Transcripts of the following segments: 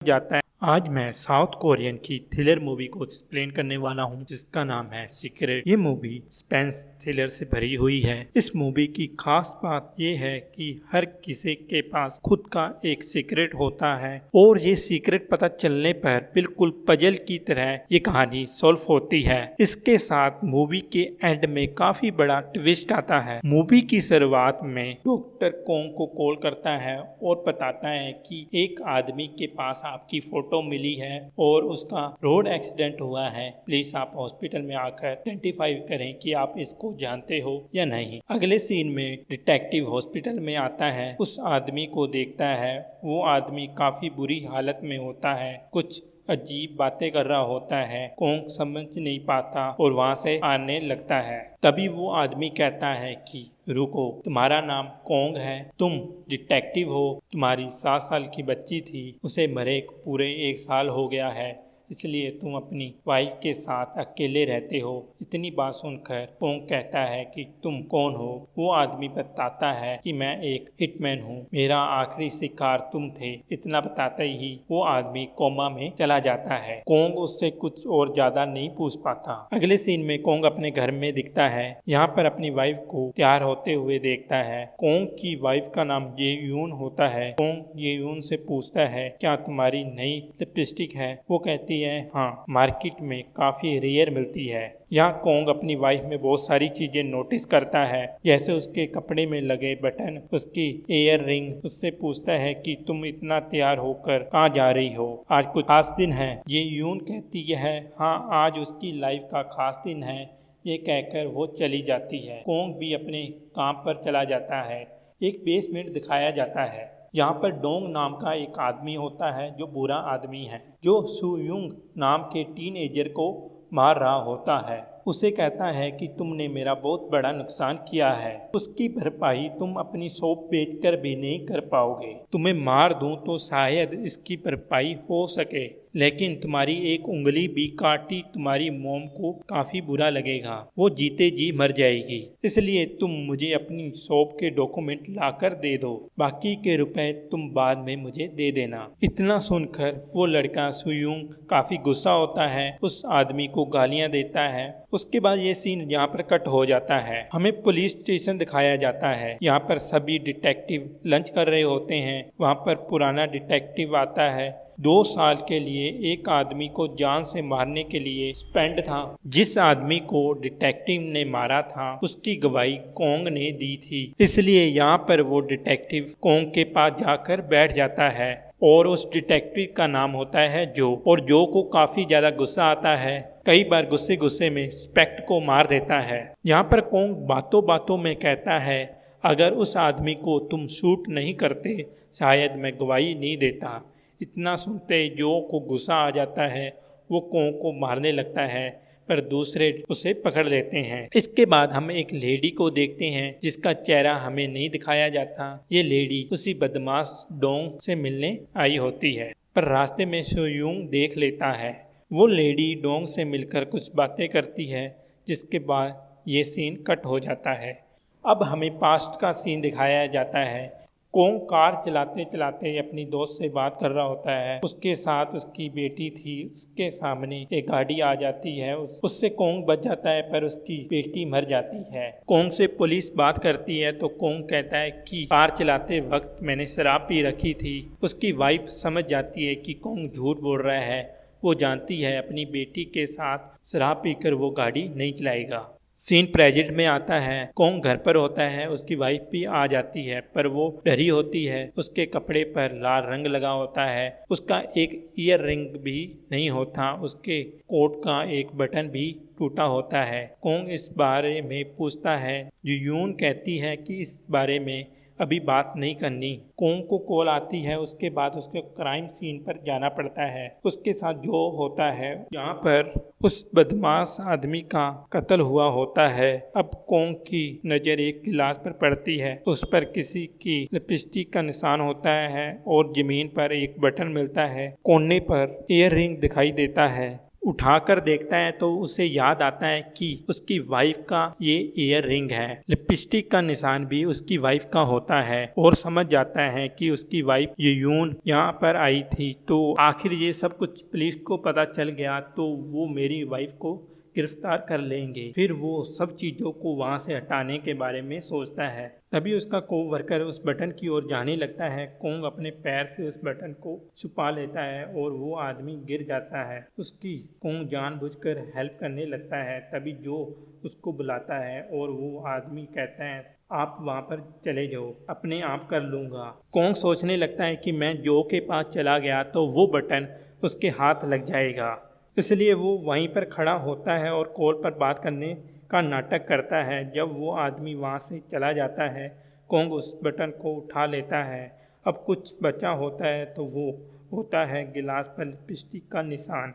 जाता है। आज मैं साउथ कोरियन की थ्रिलर मूवी को एक्सप्लेन करने वाला हूं, जिसका नाम है सीक्रेट। ये मूवी स्पेंस थ्रिलर से भरी हुई है। इस मूवी की खास बात ये है कि हर किसी के पास खुद का एक सीक्रेट होता है और ये सीक्रेट पता चलने पर बिल्कुल पजल की तरह ये कहानी सॉल्व होती है। इसके साथ मूवी के एंड में काफी बड़ा ट्विस्ट आता है। मूवी की शुरुआत में डॉक्टर कोंग को कॉल करता है और बताता है कि एक आदमी के पास आपकी फोटो मिली है और उसका रोड एक्सीडेंट हुआ है। प्लीज आप हॉस्पिटल में आकर आइडेंटिफाई करें कि आप इसको जानते हो या नहीं। अगले सीन में डिटेक्टिव हॉस्पिटल में आता है, उस आदमी को देखता है। वो आदमी काफी बुरी हालत में होता है, कुछ अजीब बातें कर रहा होता है। कोंग समझ नहीं पाता और वहां से आने लगता है। तभी वो आदमी कहता है कि रुको, तुम्हारा नाम कोंग है, तुम डिटेक्टिव हो, तुम्हारी 7 साल की बच्ची थी, उसे मरे पूरे 1 साल हो गया है, इसलिए तुम अपनी वाइफ के साथ अकेले रहते हो। इतनी बात सुनकर कोंग कहता है कि तुम कौन हो। वो आदमी बताता है कि मैं एक हिटमैन हूँ, मेरा आखिरी शिकार तुम थे। इतना बताते ही वो आदमी कोमा में चला जाता है। कोंग उससे कुछ और ज्यादा नहीं पूछ पाता। अगले सीन में कोंग अपने घर में दिखता है, यहाँ पर अपनी वाइफ को तैयार होते हुए देखता है। कोंग की वाइफ का नाम ये यून होता है। कोंग ये यून से पूछता है, क्या तुम्हारी नई लिपस्टिक है? वो कहती है हाँ, मार्केट में काफी रेयर मिलती है। यहाँ कोंग अपनी वाइफ में बहुत सारी चीजें नोटिस करता है, जैसे उसके कपड़े में लगे बटन, उसकी ईयर रिंग। उससे पूछता है कि तुम इतना तैयार होकर कहाँ जा रही हो, आज कुछ खास दिन है? ये यून कहती है हाँ, आज उसकी लाइफ का खास दिन है। ये कहकर वो चली जाती है। कोंग भी अपने काम पर चला जाता है। एक बेसमेंट दिखाया जाता है। यहाँ पर डोंग नाम का एक आदमी होता है जो बुरा आदमी है, जो सुयुंग नाम के टीनएजर को मार रहा होता है। उसे कहता है कि तुमने मेरा बहुत बड़ा नुकसान किया है, उसकी भरपाई तुम अपनी शॉप बेचकर भी नहीं कर पाओगे। तुम्हें मार दूं तो शायद इसकी भरपाई हो सके, लेकिन तुम्हारी एक उंगली भी काटी तुम्हारी मॉम को काफी बुरा लगेगा, वो जीते जी मर जाएगी। इसलिए तुम मुझे अपनी शॉप के डॉक्यूमेंट लाकर दे दो, बाकी के रुपए तुम बाद में मुझे दे देना। इतना सुनकर वो लड़का सुयुंग काफी गुस्सा होता है, उस आदमी को गालियां देता है। उसके बाद ये सीन यहाँ पर कट हो जाता है। हमें पुलिस स्टेशन दिखाया जाता है। यहाँ पर सभी डिटेक्टिव लंच कर रहे होते हैं। वहाँ पर पुराना डिटेक्टिव आता है। 2 साल के लिए एक आदमी को जान से मारने के लिए स्पेंड था। जिस आदमी को डिटेक्टिव ने मारा था उसकी गवाही कोंग ने दी थी, इसलिए यहाँ पर वो डिटेक्टिव कोंग के पास जाकर बैठ जाता है और उस डिटेक्टिव का नाम होता है जो। और जो को काफी ज्यादा गुस्सा आता है, कई बार गुस्से गुस्से में स्पेक्ट को मार देता है। यहाँ पर कोंग बातों बातों में कहता है, अगर उस आदमी को तुम शूट नहीं करते शायद मैं गवाही नहीं देता। इतना सुनते जो को गुस्सा आ जाता है, वो कोंग को मारने लगता है, पर दूसरे उसे पकड़ लेते हैं। इसके बाद हम एक लेडी को देखते हैं जिसका चेहरा हमें नहीं दिखाया जाता। ये लेडी उसी बदमाश डोंग से मिलने आई होती है, पर रास्ते में सुयुंग देख लेता है। वो लेडी डोंग से मिलकर कुछ बातें करती है, जिसके बाद ये सीन कट हो जाता है। अब हमें पास्ट का सीन दिखाया जाता है। कोंग कार चलाते चलाते अपनी दोस्त से बात कर रहा होता है। उसके साथ उसकी बेटी थी। उसके सामने एक गाड़ी आ जाती है, उससे कोंग बच जाता है, पर उसकी बेटी मर जाती है। कोंग से पुलिस बात करती है तो कोंग कहता है कि कार चलाते वक्त मैंने शराब पी रखी थी। उसकी वाइफ समझ जाती है कि कोंग झूठ बोल रहा है। वो जानती है अपनी बेटी के साथ शराब पीकर वो गाड़ी नहीं चलाएगा। सीन प्रेजेंट में आता है। कोंग घर पर होता है, उसकी वाइफ भी आ जाती है, पर वो डरी होती है। उसके कपड़े पर लाल रंग लगा होता है, उसका एक ईयर रिंग भी नहीं होता, उसके कोट का एक बटन भी टूटा होता है। कोंग इस बारे में पूछता है। यून कहती है कि इस बारे में अभी बात नहीं करनी। कोंग को कॉल आती है, उसके बाद उसके क्राइम सीन पर जाना पड़ता है। उसके साथ जो होता है, यहाँ पर उस बदमाश आदमी का कत्ल हुआ होता है। अब कोंग की नज़र एक गिलास पर पड़ती है, उस पर किसी की लिपस्टिक का निशान होता है और जमीन पर एक बटन मिलता है। कोने पर ईयर रिंग दिखाई देता है। उठाकर देखता है तो उसे याद आता है कि उसकी वाइफ का ये ईयर रिंग है। लिपस्टिक का निशान भी उसकी वाइफ का होता है और समझ जाता है कि उसकी वाइफ यून यहाँ पर आई थी। तो आखिर ये सब कुछ पुलिस को पता चल गया तो वो मेरी वाइफ को गिरफ्तार कर लेंगे। फिर वो सब चीज़ों को वहाँ से हटाने के बारे में सोचता है। तभी उसका कोवर्कर उस बटन की ओर जाने लगता है। कोंग अपने पैर से उस बटन को छुपा लेता है और वो आदमी गिर जाता है। उसकी कोंग जानबूझकर हेल्प करने लगता है। तभी जो उसको बुलाता है और वो आदमी कहता है आप वहाँ पर चले जाओ, अपने आप कर लूँगा। कोंग सोचने लगता है कि मैं जो के पास चला गया तो वो बटन उसके हाथ लग जाएगा, इसलिए वो वहीं पर खड़ा होता है और कॉल पर बात करने का नाटक करता है। जब वो आदमी वहाँ से चला जाता है, कोंग उस बटन को उठा लेता है। अब कुछ बचा होता है तो वो होता है गिलास पर लिपस्टिक का निशान।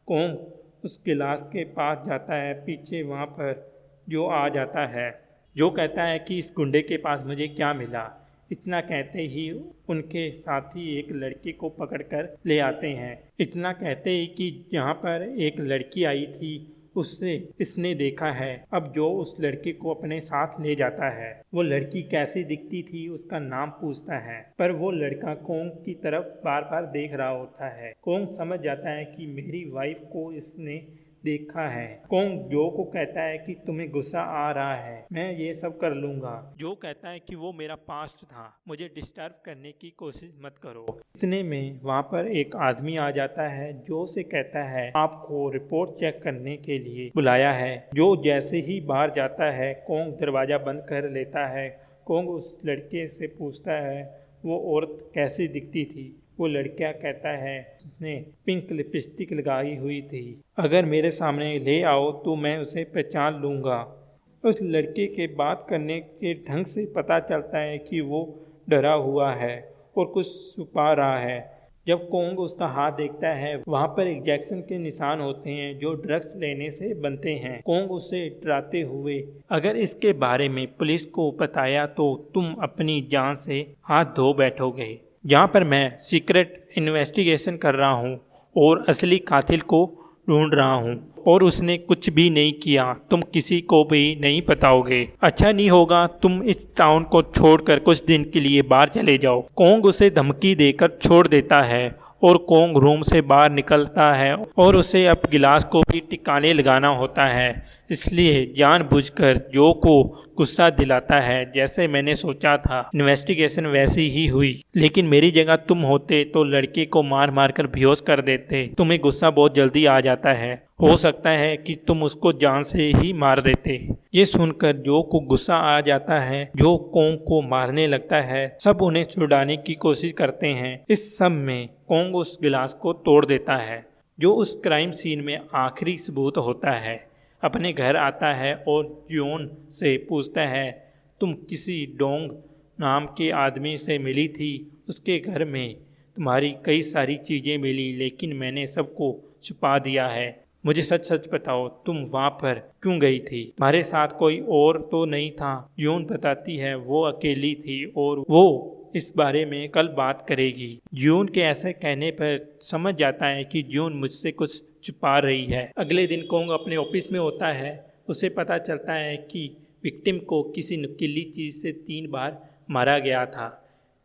कोंग उस गिलास के पास जाता है, पीछे वहाँ पर जो आ जाता है। जो कहता है कि इस गुंडे के पास मुझे क्या मिला। इतना कहते ही उनके साथी एक लड़की को पकड़कर ले आते हैं। इतना कहते ही कि यहाँ पर एक लड़की आई थी, उससे इसने देखा है। अब जो उस लड़की को अपने साथ ले जाता है, वो लड़की कैसी दिखती थी उसका नाम पूछता है, पर वो लड़का कोंग की तरफ बार बार देख रहा होता है। कोंग समझ जाता है कि मेरी वाइफ को इसने देखा है। कोंग जो को कहता है कि तुम्हें गुस्सा आ रहा है, मैं ये सब कर लूंगा। जो कहता है कि वो मेरा पास्ट था, मुझे डिस्टर्ब करने की कोशिश मत करो। इतने में वहाँ पर एक आदमी आ जाता है। जो से कहता है आपको रिपोर्ट चेक करने के लिए बुलाया है। जो जैसे ही बाहर जाता है, कोंग दरवाजा बंद कर लेता है। कोंग उस लड़के से पूछता है वो औरत कैसी दिखती थी। वो लड़का कहता है उसने पिंक लिपस्टिक लगाई हुई थी, अगर मेरे सामने ले आओ तो मैं उसे पहचान लूँगा। उस लड़के के बात करने के ढंग से पता चलता है कि वो डरा हुआ है और कुछ छुपा रहा है। जब कोंग उसका हाथ देखता है, वहाँ पर इंजेक्शन के निशान होते हैं जो ड्रग्स लेने से बनते हैं। कोंग उसे डराते हुए अगर इसके बारे में पुलिस को बताया तो तुम अपनी जान से हाथ धो बैठोगे। यहाँ पर मैं सीक्रेट इन्वेस्टिगेशन कर रहा हूँ और असली कातिल को ढूंढ रहा हूँ और उसने कुछ भी नहीं किया, तुम किसी को भी नहीं बताओगे। अच्छा नहीं होगा तुम इस टाउन को छोड़कर कुछ दिन के लिए बाहर चले जाओ। कोंग उसे धमकी देकर छोड़ देता है और कोंग रूम से बाहर निकलता है और उसे अब गिलास को भी टिकाने लगाना होता है, इसलिए जानबूझकर जो को गुस्सा दिलाता है। जैसे मैंने सोचा था इन्वेस्टिगेशन वैसी ही हुई, लेकिन मेरी जगह तुम होते तो लड़के को मार मार कर बेहोश कर देते। तुम्हें गुस्सा बहुत जल्दी आ जाता है, हो सकता है कि तुम उसको जान से ही मार देते। ये सुनकर जो को गुस्सा आ जाता है। जो कोंग को मारने लगता है। सब उन्हें छुड़ाने की कोशिश करते हैं। इस सब में कोंग उस गिलास को तोड़ देता है जो उस क्राइम सीन में आखिरी सबूत होता है। अपने घर आता है और जोन से पूछता है तुम किसी डोंग नाम के आदमी से मिली थी, उसके घर में तुम्हारी कई सारी चीज़ें मिली लेकिन मैंने सबको छुपा दिया है। मुझे सच सच बताओ तुम वहाँ पर क्यों गई थी? तुम्हारे साथ कोई और तो नहीं था? यून बताती है वो अकेली थी और वो इस बारे में कल बात करेगी। जून के ऐसे कहने पर समझ जाता है कि जून मुझसे कुछ छुपा रही है। अगले दिन कोंग अपने ऑफिस में होता है। उसे पता चलता है कि विक्टिम को किसी नुकीली चीज़ से 3 बार मारा गया था।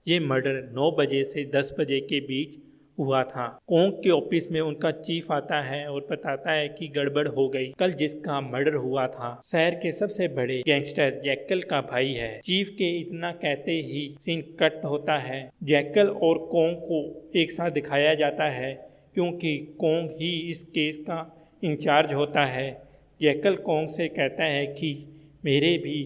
ये मर्डर 9 बजे से 10 बजे के बीच हुआ था। कोंग के ऑफिस में उनका चीफ आता है और बताता है कि गड़बड़ हो गई। कल जिसका मर्डर हुआ था शहर के सबसे बड़े गैंगस्टर जैकल का भाई है। चीफ के इतना कहते ही सीन कट होता है। जैकल और कोंग को एक साथ दिखाया जाता है क्योंकि कोंग ही इस केस का इंचार्ज होता है। जैकल कोंग से कहता है कि मेरे भी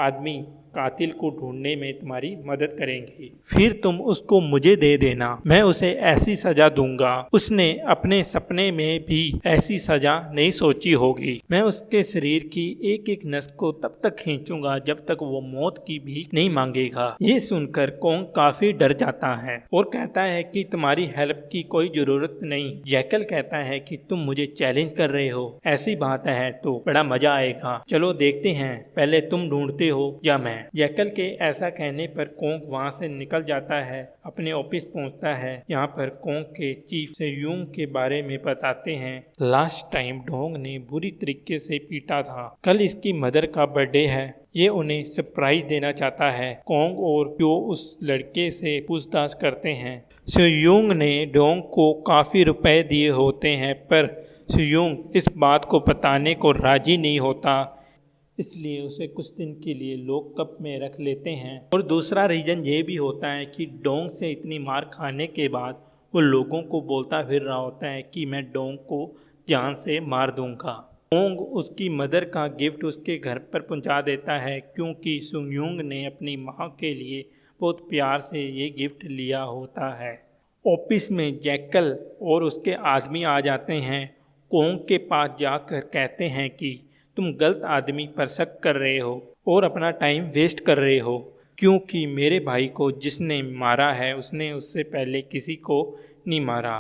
आदमी कातिल को ढूंढने में तुम्हारी मदद करेंगे, फिर तुम उसको मुझे दे देना, मैं उसे ऐसी सजा दूंगा उसने अपने सपने में भी ऐसी सजा नहीं सोची होगी। मैं उसके शरीर की एक एक नस को तब तक खींचूंगा जब तक वो मौत की भीख नहीं मांगेगा। ये सुनकर कोंग काफी डर जाता है और कहता है कि तुम्हारी हेल्प की कोई जरूरत नहीं। जैकल कहता है कि तुम मुझे चैलेंज कर रहे हो, ऐसी बात है तो बड़ा मजा आएगा, चलो देखते हैं, पहले तुम ढूंढते हो या मैं। जैकल के ऐसा कहने पर कोंग वहाँ से निकल जाता है, अपने ऑफिस पहुँचता है। यहाँ पर कोंग के चीफ सेयूंग के बारे में बताते हैं। लास्ट टाइम डोंग ने बुरी तरीके से पीटा था, कल इसकी मदर का बर्थडे है, ये उन्हें सरप्राइज देना चाहता है। कोंग और जो उस लड़के से पूछताछ करते हैं। सेयूंग ने डोंग को काफ़ी रुपए दिए होते हैं, पर सेयूंग इस बात को बताने को राजी नहीं होता, इसलिए उसे कुछ दिन के लिए लॉकअप में रख लेते हैं। और दूसरा रीज़न ये भी होता है कि डोंग से इतनी मार खाने के बाद वो लोगों को बोलता फिर रहा होता है कि मैं डोंग को जान से मार दूंगा। कोंग उसकी मदर का गिफ्ट उसके घर पर पहुंचा देता है, क्योंकि सेयूंग ने अपनी माँ के लिए बहुत प्यार से ये गिफ्ट लिया होता है। ऑफिस में जैकल और उसके आदमी आ जाते हैं। कोंग के पास जाकर कहते हैं कि तुम गलत आदमी पर शक कर रहे हो और अपना टाइम वेस्ट कर रहे हो, क्योंकि मेरे भाई को जिसने मारा है उसने उससे पहले किसी को नहीं मारा।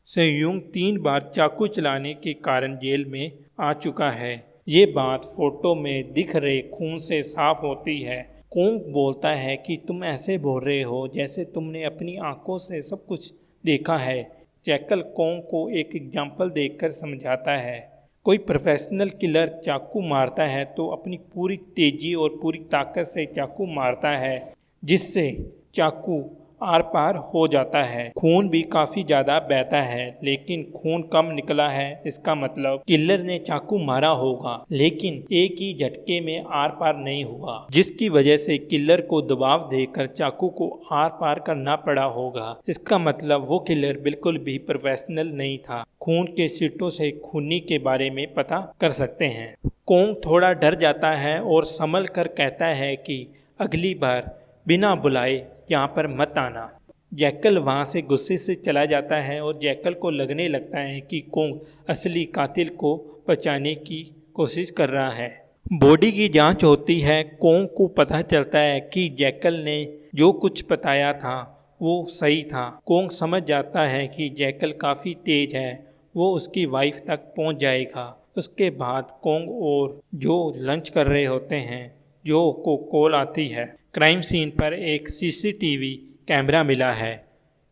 सेयूंग 3 बार चाकू चलाने के कारण जेल में आ चुका है। ये बात फोटो में दिख रहे खून से साफ होती है। कोंग बोलता है कि तुम ऐसे बोल रहे हो जैसे तुमने अपनी आंखों से सब कुछ देखा है। जैकल कोंग को एक एग्जाम्पल देकर समझाता है, कोई प्रोफेशनल किलर चाकू मारता है तो अपनी पूरी तेजी और पूरी ताकत से चाकू मारता है, जिससे चाकू आर पार हो जाता है। खून भी काफ़ी ज़्यादा बहता है, लेकिन खून कम निकला है, इसका मतलब किलर ने चाकू मारा होगा, लेकिन एक ही झटके में आर पार नहीं हुआ, जिसकी वजह से किलर को दबाव देकर चाकू को आर पार करना पड़ा होगा। इसका मतलब वो किलर बिल्कुल भी प्रोफेशनल नहीं था। खून के सीटों से खूनी के बारे में पता कर सकते हैं। कोंग थोड़ा डर जाता है और संभल कर कहता है कि अगली बार बिना बुलाए यहाँ पर मत आना। जैकल वहाँ से गुस्से से चला जाता है और जैकल को लगने लगता है कि कोंग असली कातिल को बचाने की कोशिश कर रहा है। बॉडी की जांच होती है। कोंग को पता चलता है कि जैकल ने जो कुछ बताया था वो सही था। कोंग समझ जाता है कि जैकल काफ़ी तेज है, वो उसकी वाइफ तक पहुँच जाएगा। उसके बाद कोंग और जो लंच कर रहे होते हैं, जो को कॉल आती है, क्राइम सीन पर एक सीसीटीवी कैमरा मिला है।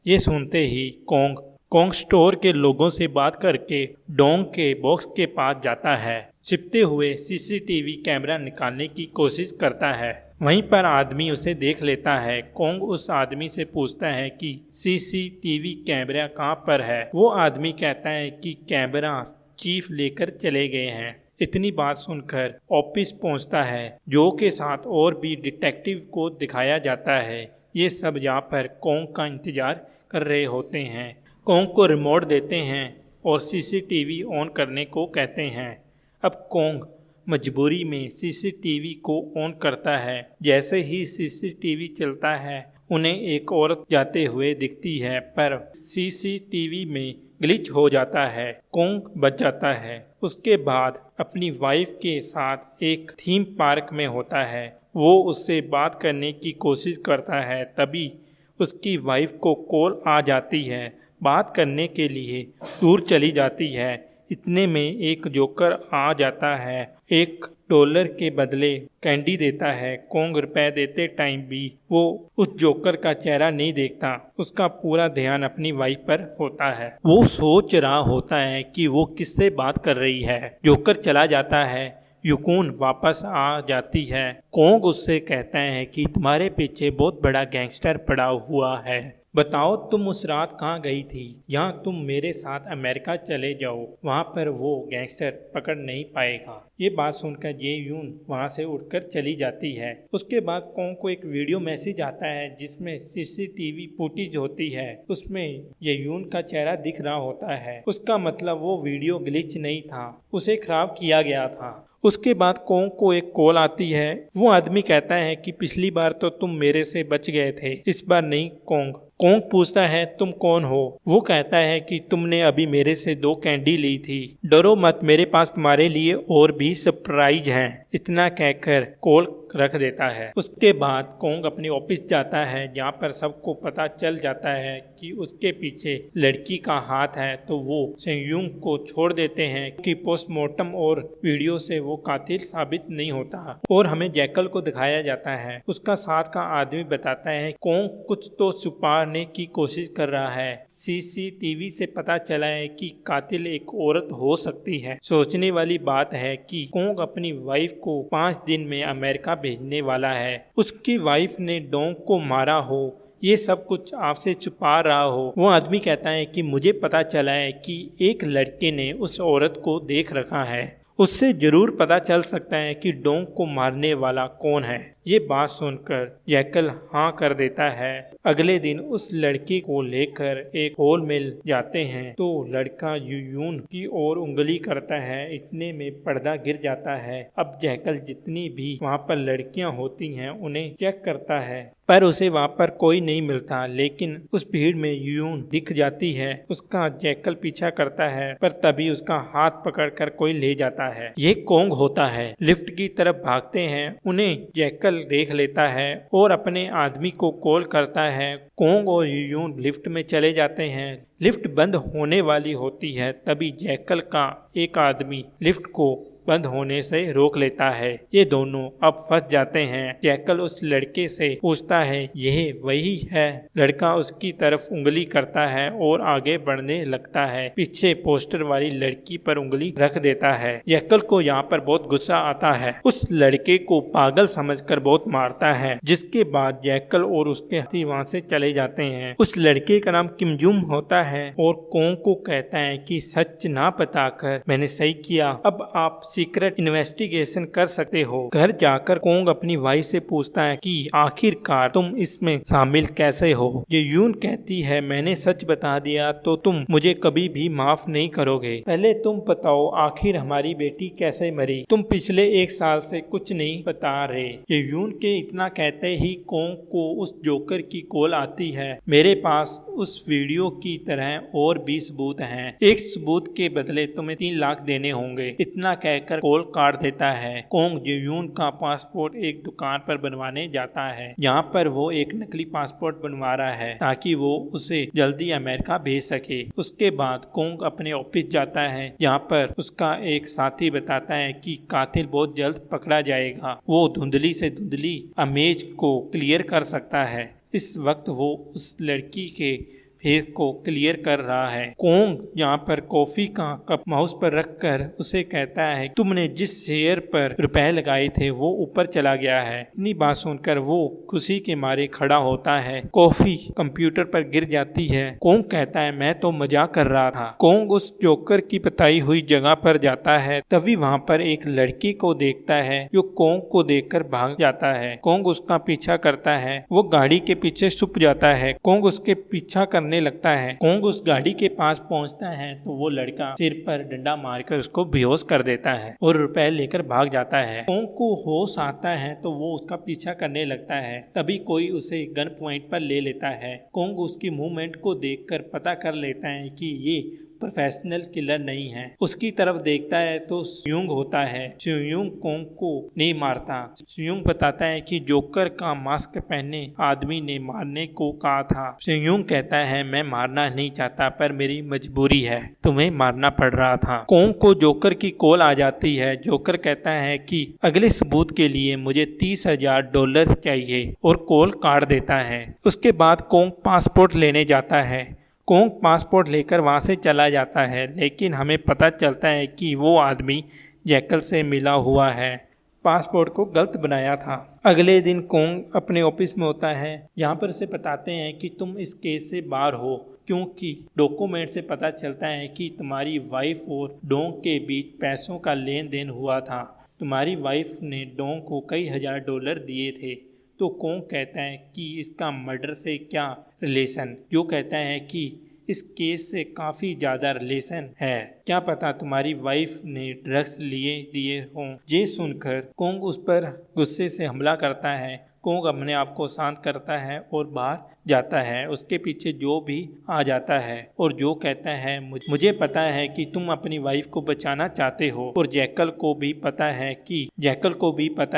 ये सुनते ही कोंग स्टोर के लोगों से बात करके डोंग के बॉक्स के पास जाता है। छिपते हुए सीसीटीवी कैमरा निकालने की कोशिश करता है। वहीं पर आदमी उसे देख लेता है। कोंग उस आदमी से पूछता है कि सीसीटीवी कैमरा कहाँ पर है। वो आदमी कहता है कि कैमरा चीफ लेकर चले गए हैं। इतनी बात सुनकर ऑफिस पहुंचता है। जो के साथ और भी डिटेक्टिव को दिखाया जाता है। ये सब यहाँ पर कोंग का इंतजार कर रहे होते हैं। कोंग को रिमोट देते हैं और सीसीटीवी ऑन करने को कहते हैं। अब कोंग मजबूरी में सीसीटीवी को ऑन करता है। जैसे ही सीसीटीवी चलता है, उन्हें एक औरत जाते हुए दिखती है, पर सीसीटीवी में ग्लिच हो जाता है। कोंग बच जाता है। उसके बाद अपनी वाइफ के साथ एक थीम पार्क में होता है। वो उससे बात करने की कोशिश करता है, तभी उसकी वाइफ को कॉल आ जाती है। बात करने के लिए दूर चली जाती है। इतने में एक जोकर आ जाता है। $1 के बदले कैंडी देता है। कोंग रुपए देते टाइम भी वो उस जोकर का चेहरा नहीं देखता। उसका पूरा ध्यान अपनी वाइफ पर होता है। वो सोच रहा होता है कि वो किससे बात कर रही है। जोकर चला जाता है। युकून वापस आ जाती है। कोंग उससे कहता है कि तुम्हारे पीछे बहुत बड़ा गैंगस्टर पड़ा हुआ है। बताओ तुम उस रात कहाँ गई थी? यहाँ तुम मेरे साथ अमेरिका चले जाओ, वहाँ पर वो गैंगस्टर पकड़ नहीं पाएगा। ये बात सुनकर जे यून वहाँ से उठकर चली जाती है। उसके बाद कोंग को एक वीडियो मैसेज आता है जिसमें सीसीटीवी फुटेज होती है। उसमें ये यून का चेहरा दिख रहा होता है। उसका मतलब वो वीडियो ग्लिच नहीं था, उसे खराब किया गया था। उसके बाद कोंग को एक कॉल आती है। वो आदमी कहता है कि पिछली बार तो तुम मेरे से बच गए थे, इस बार नहीं कोंग, कोंग पूछता है तुम कौन हो। वो कहता है कि तुमने अभी मेरे से 2 कैंडी ली थी, डरो मत, मेरे पास तुम्हारे लिए और भी सरप्राइज हैं। इतना कहकर कोल रख देता है। उसके बाद कोंग अपने ऑफिस जाता है, जहाँ पर सबको पता चल जाता है कि उसके पीछे लड़की का हाथ है। तो वो सेंगयूंग को छोड़ देते हैं कि पोस्टमार्टम और वीडियो से वो कातिल साबित नहीं होता। और हमें जैकल को दिखाया जाता है। उसका साथ का आदमी बताता है कोंग कुछ तो छुपाने की कोशिश कर रहा है। सीसीटीवी से पता चला है कि कातिल एक औरत हो सकती है। सोचने वाली बात है कि कोंग अपनी वाइफ को 5 दिन में अमेरिका भेजने वाला है। उसकी वाइफ ने डोंग को मारा हो, ये सब कुछ आपसे छुपा रहा हो। वो आदमी कहता है कि मुझे पता चला है कि एक लड़के ने उस औरत को देख रखा है, उससे जरूर पता चल सकता है कि डोंग को मारने वाला कौन है। ये बात सुनकर जैकल हाँ कर देता है। अगले दिन उस लड़की को लेकर एक हॉल में जाते हैं तो लड़का यूयून की ओर उंगली करता है। इतने में पर्दा गिर जाता है। अब जैकल जितनी भी वहाँ पर लड़कियाँ होती हैं उन्हें चेक करता है, पर उसे वहाँ पर कोई नहीं मिलता। लेकिन उस भीड़ में यूयून दिख जाती है। उसका जैकल पीछा करता है, पर तभी उसका हाथ पकड़कर कोई ले जाता है। ये कोंग होता है। लिफ्ट की तरफ भागते हैं, उन्हें जैकल देख लेता है और अपने आदमी को कॉल करता है। कोंग और यूयून लिफ्ट में चले जाते हैं। लिफ्ट बंद होने वाली होती है, तभी जैकल का एक आदमी लिफ्ट को बंद होने से रोक लेता है। ये दोनों अब फंस जाते हैं। जैकल उस लड़के से पूछता है यह वही है। लड़का उसकी तरफ उंगली करता है और आगे बढ़ने लगता है। पीछे पोस्टर वाली लड़की पर उंगली रख देता है। जैकल को यहाँ पर बहुत गुस्सा आता है। उस लड़के को पागल समझकर बहुत मारता है, जिसके बाद जैकल और उसके हाथी वहाँ से चले जाते हैं। उस लड़के का नाम किमजुम होता है और कोंग को कहता है कि सच ना बताकर मैंने सही किया, अब आप सीक्रेट इन्वेस्टिगेशन कर सकते हो। घर जाकर कोंग अपनी वाइफ से पूछता है कि आखिरकार तुम इसमें शामिल कैसे हो। ये यून कहती है मैंने सच बता दिया तो तुम मुझे कभी भी माफ नहीं करोगे। पहले तुम बताओ आखिर हमारी बेटी कैसे मरी। तुम पिछले 1 साल से कुछ नहीं बता रहे। ये यून के इतना कहते ही कोंग को उस जोकर की कॉल आती है। मेरे पास उस वीडियो की तरह और भी सबूत हैं। एक सबूत के बदले तुम्हें 3 लाख देने होंगे। इतना कहकर कॉल काट देता है। कोंग जेयून का पासपोर्ट एक दुकान पर बनवाने जाता है। यहाँ पर वो एक नकली पासपोर्ट बनवा रहा है ताकि वो उसे जल्दी अमेरिका भेज सके। उसके बाद कोंग अपने ऑफिस जाता है, जहाँ पर उसका एक साथी बताता है कि कातिल बहुत जल्द पकड़ा जाएगा। वो धुंधली से धुंधली इमेज को क्लियर कर सकता है। इस वक्त वो उस लड़की के फेस को क्लियर कर रहा है। कोंग यहाँ पर कॉफी का कप माउस पर रखकर उसे कहता है तुमने जिस शेयर पर रुपए लगाए थे वो ऊपर चला गया है। इतनी बात सुनकर वो खुशी के मारे खड़ा होता है। कॉफी कंप्यूटर पर गिर जाती है। कोंग कहता है मैं तो मजाक कर रहा था। कोंग उस जोकर की बताई हुई जगह पर जाता है। तभी वहाँ पर एक लड़की को देखता है जो कोंग को देखकर भाग जाता है। कोंग उसका पीछा करता है। वो गाड़ी के पीछे छुप जाता है। कोंग उसके पीछा करने लगता है। कोंग उस गाड़ी के पास पहुंचता है तो वो लड़का सिर पर डंडा मारकर उसको बेहोश कर देता है और रुपए लेकर भाग जाता है। कोंग को होश आता है तो वो उसका पीछा करने लगता है। तभी कोई उसे गन पॉइंट पर ले लेता है। कोंग उसकी मूवमेंट को देखकर पता कर लेता है कि ये प्रोफेशनल किलर नहीं है। उसकी तरफ देखता है तो स्यूंग होता है। स्यूंग कोंग को नहीं मारता। स्यूंग बताता है कि जोकर का मास्क पहने आदमी ने मारने को कहा था। स्यूंग कहता है मैं मारना नहीं चाहता पर मेरी मजबूरी है, तुम्हें मारना पड़ रहा था। कोंग को जोकर की कॉल आ जाती है। जोकर कहता है कि अगले सबूत के लिए मुझे $30,000 चाहिए और कॉल काट देता है। उसके बाद कोंग पासपोर्ट लेने जाता है। कोंग पासपोर्ट लेकर वहाँ से चला जाता है, लेकिन हमें पता चलता है कि वो आदमी जैकल से मिला हुआ है, पासपोर्ट को गलत बनाया था। अगले दिन कोंग अपने ऑफिस में होता है। यहाँ पर उसे बताते हैं कि तुम इस केस से बाहर हो क्योंकि डॉक्यूमेंट से पता चलता है कि तुम्हारी वाइफ और डोंग के बीच पैसों का लेन देन हुआ था। तुम्हारी वाइफ ने डोंग को कई $1,000 दिए थे। तो कोंग कहता है कि इसका मर्डर से क्या रिलेशन। जो कहता है कि इस केस से काफ़ी ज़्यादा रिलेशन है, क्या पता तुम्हारी वाइफ ने ड्रग्स लिए दिए हों। ये सुनकर कोंग उस पर गुस्से से हमला करता है। कोंग अपने आप को शांत करता है और बाहर जाता है, उसके पीछे जो भी आ जाता है और जो कहता है मुझे पता है कि तुम अपनी वाइफ को बचाना चाहते हो, और जैकल को भी पता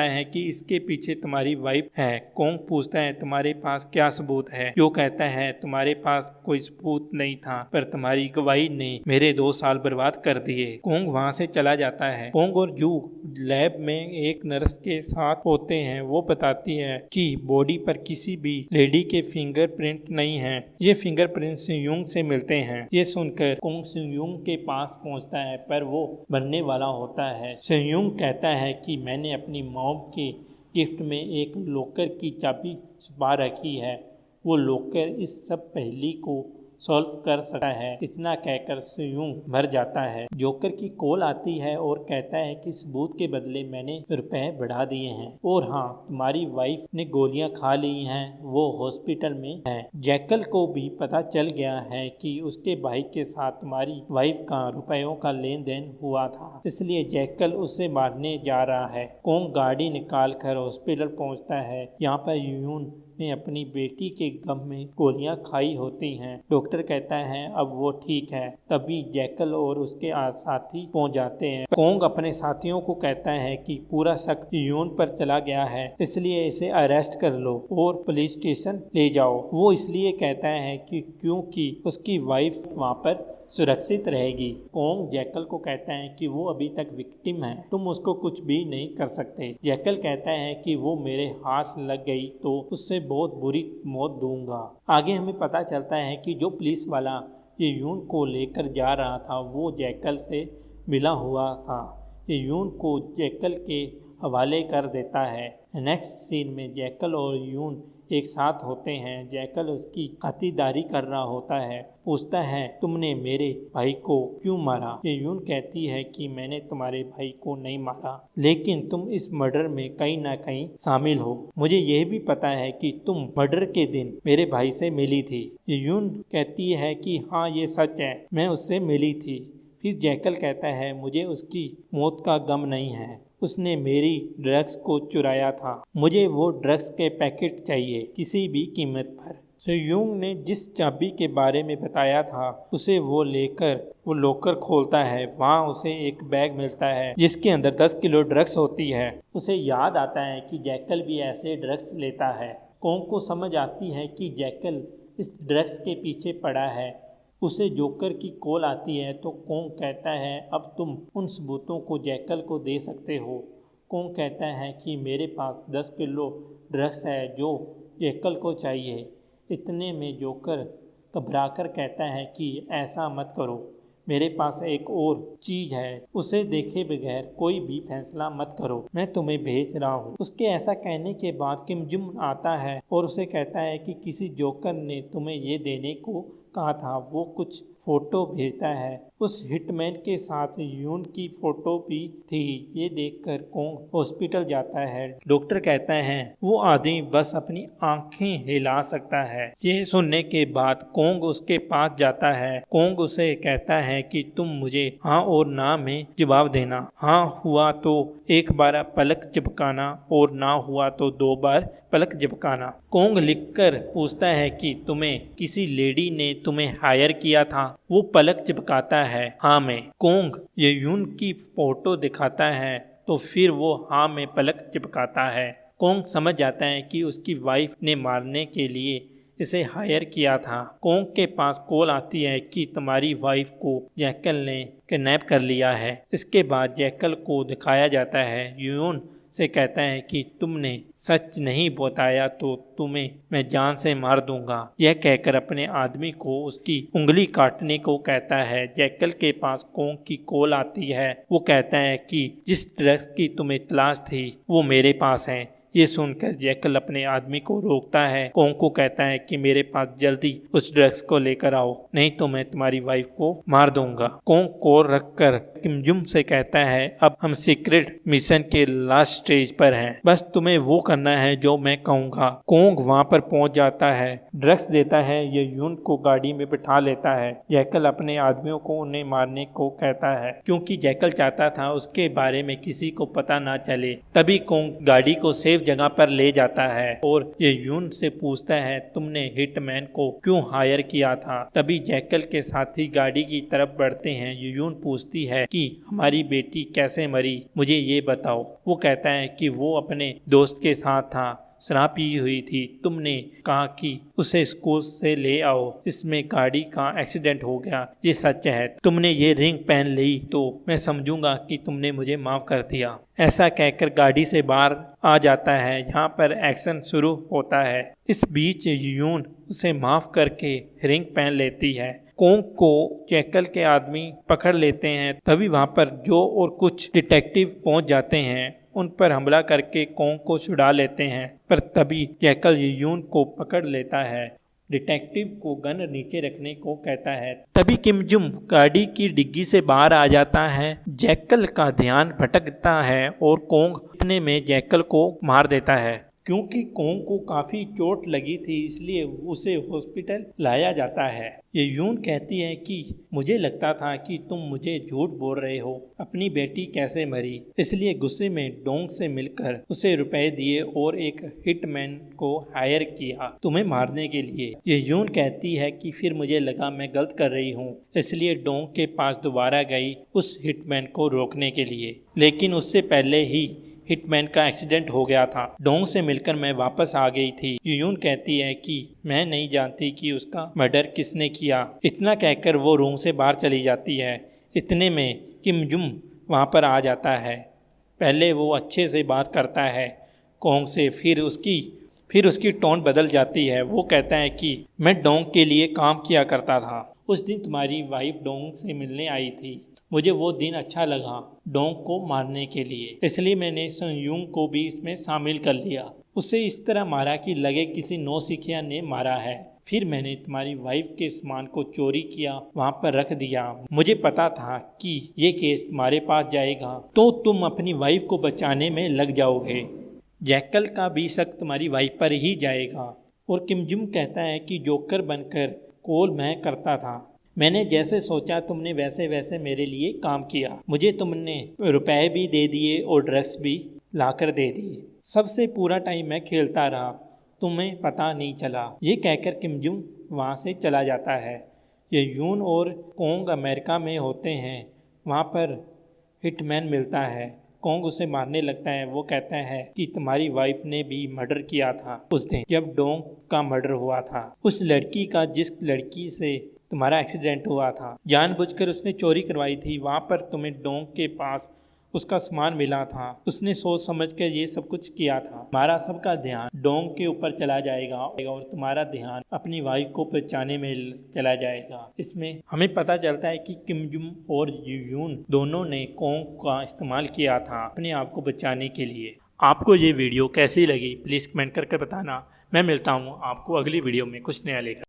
है कि इसके पीछे तुम्हारी वाइफ है। कोंग पूछता है तुम्हारे पास क्या सबूत है? जो कहता है तुम्हारे पास कोई सबूत नहीं था, पर तुम्हारी गवाही ने मेरे 2 साल बर्बाद कर दिए। कोंग वहाँ से चला जाता है। कोंग और जू लैब में एक नर्स के साथ होते हैं। वो बताती है कि बॉडी पर किसी भी लेडी के फिंगरप्रिंट नहीं है। ये फिंगरप्रिंट सुयुंग से मिलते हैं। ये सुनकर कोंग सुयुंग के पास पहुंचता है, पर वो मरने वाला होता है। सुयुंग कहता है कि मैंने अपनी मॉम के गिफ्ट में एक लॉकर की चाबी छुपा रखी है। वो लॉकर इस सब पहेली को सॉल्व कर सकता है। इतना कहकर सुयुंग मर जाता है। जोकर की कॉल आती है और कहता है कि सबूत के बदले मैंने रुपए बढ़ा दिए हैं, और हाँ, तुम्हारी वाइफ ने गोलियां खा ली हैं, वो हॉस्पिटल में है। जैकल को भी पता चल गया है कि उसके भाई के साथ तुम्हारी वाइफ का रुपयों का लेन देन हुआ था, इसलिए जैकल उसे मारने जा रहा है। कोंग गाड़ी निकाल कर हॉस्पिटल पहुंचता है। यहाँ पर यून ने अपनी बेटी के गम में गोलियां खाई होती हैं। डॉक्टर कहता है अब वो ठीक है। तभी जैकल और उसके साथी पहुंच जाते हैं। कोंग अपने साथियों को कहता है कि पूरा शक यून पर चला गया है, इसलिए इसे अरेस्ट कर लो और पुलिस स्टेशन ले जाओ। वो इसलिए कहता है कि क्योंकि उसकी वाइफ वहाँ पर सुरक्षित रहेगी। कोंग जैकल को कहता है कि वो अभी तक विक्टिम है, तुम उसको कुछ भी नहीं कर सकते। जैकल कहता है कि वो मेरे हाथ लग गई तो उससे बहुत बुरी मौत दूंगा। आगे हमें पता चलता है कि जो पुलिस वाला ये यून को लेकर जा रहा था वो जैकल से मिला हुआ था। ये यून को जैकल के हवाले कर देता है। नेक्स्ट सीन में जैकल और यून एक साथ होते हैं। जैकल उसकी खातिरदारी कर रहा होता है। पूछता है तुमने मेरे भाई को क्यों मारा? ये यून कहती है कि मैंने तुम्हारे भाई को नहीं मारा, लेकिन तुम इस मर्डर में कहीं ना कहीं शामिल हो। मुझे यह भी पता है कि तुम मर्डर के दिन मेरे भाई से मिली थी। ये यून कहती है कि हाँ ये सच है, मैं उससे मिली थी। फिर जैकल कहता है मुझे उसकी मौत का गम नहीं है, उसने मेरी ड्रग्स को चुराया था। मुझे वो ड्रग्स के पैकेट चाहिए किसी भी कीमत पर। सुयुंग ने जिस चाबी के बारे में बताया था उसे वो लेकर वो लॉकर खोलता है। वहाँ उसे एक बैग मिलता है जिसके अंदर 10 किलो ड्रग्स होती है। उसे याद आता है कि जैकल भी ऐसे ड्रग्स लेता है। कोंग को समझ आती है कि जैकल इस ड्रग्स के पीछे पड़ा है। उसे जोकर की कॉल आती है तो कोंग कहता है अब तुम उन सबूतों को जैकल को दे सकते हो। कोंग कहता है कि मेरे पास 10 किलो ड्रग्स है जो जैकल को चाहिए। इतने में जोकर घबराकर कहता है कि ऐसा मत करो, मेरे पास एक और चीज है, उसे देखे बगैर कोई भी फैसला मत करो, मैं तुम्हें भेज रहा हूँ। उसके ऐसा कहने के बाद किम जुम आता है और उसे कहता है कि किसी जोकर ने तुम्हें ये देने को कहा था। वो कुछ फोटो भेजता है। उस हिटमैन के साथ यून की फोटो भी थी। ये देखकर कोंग हॉस्पिटल जाता है। डॉक्टर कहता है वो आदमी बस अपनी आंखें हिला सकता है। ये सुनने के बाद कोंग उसके पास जाता है। कोंग उसे कहता है कि तुम मुझे हाँ और ना में जवाब देना। हाँ हुआ तो एक बार पलक झपकाना और ना हुआ तो 2 बार पलक झपकाना। कोंग लिखकर पूछता है कि तुम्हें किसी लेडी ने तुम्हें हायर किया था? वो पलक झपकाता है हाँ में। कोंग ये यून की फोटो दिखाता है तो फिर वो हाँ में पलक झपकाता है। कोंग समझ जाता है कि उसकी वाइफ ने मारने के लिए इसे हायर किया था। कोंग के पास कॉल आती है कि तुम्हारी वाइफ को जैकल ने किडनैप कर लिया है। इसके बाद जैकल को दिखाया जाता है। यून से कहता है कि तुमने सच नहीं बताया तो तुम्हें मैं जान से मार दूंगा। यह कहकर अपने आदमी को उसकी उंगली काटने को कहता है। जैकल के पास कोंग की कॉल आती है। वो कहता है कि जिस ड्रग्स की तुम्हें तलाश थी वो मेरे पास है। ये सुनकर जैकल अपने आदमी को रोकता है। कोंग को कहता है कि मेरे पास जल्दी उस ड्रग्स को लेकर आओ, नहीं तो मैं तुम्हारी वाइफ को मार दूंगा। कोंग को रखकर किम जुम से कहता है अब हम सीक्रेट मिशन के लास्ट स्टेज पर हैं, बस तुम्हें वो करना है जो मैं कहूँगा। कोंग वहाँ पर पहुँच जाता है, ड्रग्स देता है। ये यून को गाड़ी में बिठा लेता है। जैकल अपने आदमियों को उन्हें मारने को कहता है क्योंकि जैकल चाहता था उसके बारे में किसी को पता ना चले। तभी कोंग गाड़ी को सेफ सेफ जगह पर ले जाता है और ये यून से पूछता है तुमने हिटमैन को क्यों हायर किया था। तभी जैकल के साथी गाड़ी की तरफ बढ़ते हैं। यून पूछती है कि हमारी बेटी कैसे मरी, मुझे ये बताओ। वो कहता है कि वो अपने दोस्त के साथ था, शराब पी हुई थी, तुमने कहा कि उसे स्कूल से ले आओ, इसमें गाड़ी का एक्सीडेंट हो गया, ये सच है। तुमने ये रिंग पहन ली तो मैं समझूंगा कि तुमने मुझे माफ कर दिया। ऐसा कहकर गाड़ी से बाहर आ जाता है। यहाँ पर एक्शन शुरू होता है। इस बीच यून उसे माफ करके रिंग पहन लेती है। कोंग को जैकल के आदमी पकड़ लेते हैं। तभी वहाँ पर जो और कुछ डिटेक्टिव पहुँच जाते हैं, उन पर हमला करके कोंग को छुड़ा लेते हैं। पर तभी जैकल यून को पकड़ लेता है, डिटेक्टिव को गन नीचे रखने को कहता है। तभी किम जुम गाड़ी की डिग्गी से बाहर आ जाता है। जैकल का ध्यान भटकता है और कोंग इतने में जैकल को मार देता है। क्योंकि कोंग को काफ़ी चोट लगी थी, इसलिए उसे हॉस्पिटल लाया जाता है। ये यून कहती है कि मुझे लगता था कि तुम मुझे झूठ बोल रहे हो, अपनी बेटी कैसे मरी। इसलिए गुस्से में डोंग से मिलकर उसे रुपए दिए और एक हिटमैन को हायर किया तुम्हें मारने के लिए। ये यून कहती है कि फिर मुझे लगा मैं गलत कर रही हूँ, इसलिए डोंग के पास दोबारा गई उस हिटमैन को रोकने के लिए। लेकिन उससे पहले ही हिटमैन का एक्सीडेंट हो गया था। डोंग से मिलकर मैं वापस आ गई थी। यून कहती है कि मैं नहीं जानती कि उसका मर्डर किसने किया। इतना कहकर वो रूम से बाहर चली जाती है। इतने में किम जुम वहाँ पर आ जाता है। पहले वो अच्छे से बात करता है कोंग से, फिर उसकी टोन बदल जाती है। वो कहता है कि मैं डोंग के लिए काम किया करता था। उस दिन तुम्हारी वाइफ डोंग से मिलने आई थी, मुझे वो दिन अच्छा लगा डोंग को मारने के लिए, इसलिए मैंने संयुंग को भी इसमें शामिल कर लिया। उसे इस तरह मारा कि लगे किसी नौसिखिया ने मारा है। फिर मैंने तुम्हारी वाइफ के सामान को चोरी किया, वहाँ पर रख दिया। मुझे पता था कि ये केस तुम्हारे पास जाएगा तो तुम अपनी वाइफ को बचाने में लग जाओगे। जैकल का भी शक तुम्हारी वाइफ पर ही जाएगा। और किम जुम कहता है कि जोकर बनकर कॉल मैं करता था, मैंने जैसे सोचा तुमने वैसे वैसे मेरे लिए काम किया। मुझे तुमने रुपए भी दे दिए और ड्रग्स भी लाकर दे दी। सबसे पूरा टाइम मैं खेलता रहा, तुम्हें पता नहीं चला। ये कहकर किम जुम वहाँ से चला जाता है। ये यून और कोंग अमेरिका में होते हैं। वहाँ पर हिटमैन मिलता है। कोंग उसे मारने लगता है। वो कहता है कि तुम्हारी वाइफ ने भी मर्डर किया था उस दिन जब डोंग का मर्डर हुआ था। उस लड़की का जिस लड़की से तुम्हारा एक्सीडेंट हुआ था, जानबूझकर उसने चोरी करवाई थी। वहाँ पर तुम्हें डोंग के पास उसका सामान मिला था। उसने सोच समझ कर ये सब कुछ किया था। तुम्हारा सबका ध्यान डोंग के ऊपर चला जाएगा और तुम्हारा ध्यान अपनी वाइफ को बचाने में चला जाएगा। इसमें हमें पता चलता है कि किम जुम और यून दोनों ने कोंग का इस्तेमाल किया था अपने आप को बचाने के लिए। आपको ये वीडियो कैसी लगी प्लीज़ कमेंट करके बताना। मैं मिलता हूँ आपको अगली वीडियो में कुछ नया लेकर।